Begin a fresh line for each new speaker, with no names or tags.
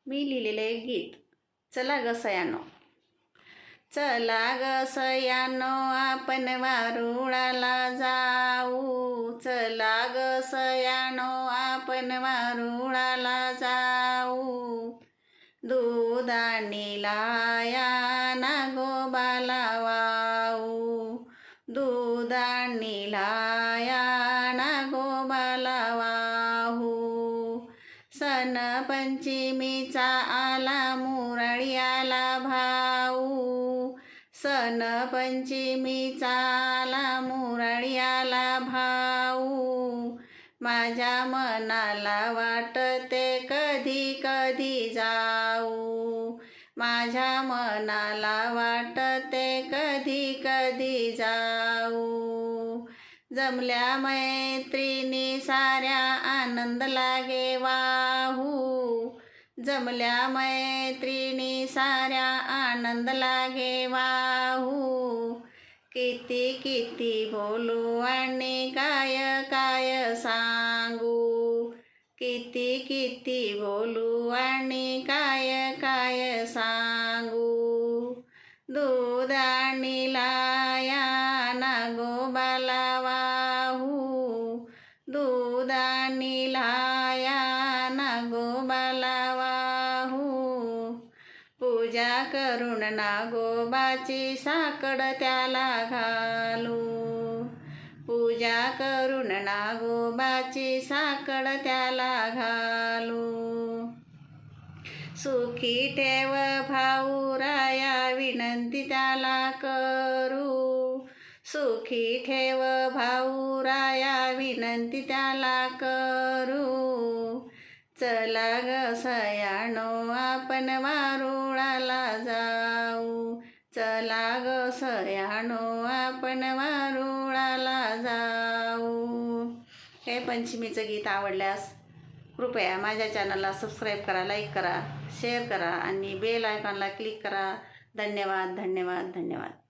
मी लिहिलेलं एक गीत. चला ग सयानो. चला ग सयानो आपण वारुळाला जाऊ. चला ग सयानो आपण वारुळाला जाऊ. दूध आणि लाया नागोबाला वाऊ. दूध आणि लाया नागोबाला वाहू. सन पंचमीचा आला मुरळी आला भाऊ. सन पंचमीचा आला मुरळी आला भाऊ. माझ्या मनाला वाटते कधी कधी जाऊ. माझ्या मनाला वाटते कधी कधी जाऊ. जमल्या मैत्रिणी साऱ्या आनंद लागे वाहू. जमल्या मैत्रिणी साऱ्या आनंद लागे वाहू. किती किती बोलू आणि काय काय सांगू. किती किती बोलू आणि काय काय सांगू. दूध आणि लाया नागोबाला वाहू. दूध आणि लाया नागोबाला वाहू. पूजा करून नागोबाची साकड त्याला घालू. पूजा करून नागोबाची साकड त्याला घालू. सुखी ठेव भाऊराया विनंती त्याला करू. सुखी ठेव भाऊराया विनंती त्याला करू. चला ग सयानो आपण वारुळाला जाऊ. चला ग सयानो आपण वारुळाला जाऊ. हे पंचमीचं गीत आवडल्यास कृपया माझ्या चॅनलला सबस्क्राईब करा, लाईक करा, शेअर करा आणि बेल आयकॉनला क्लिक करा. धन्यवाद धन्यवाद धन्यवाद.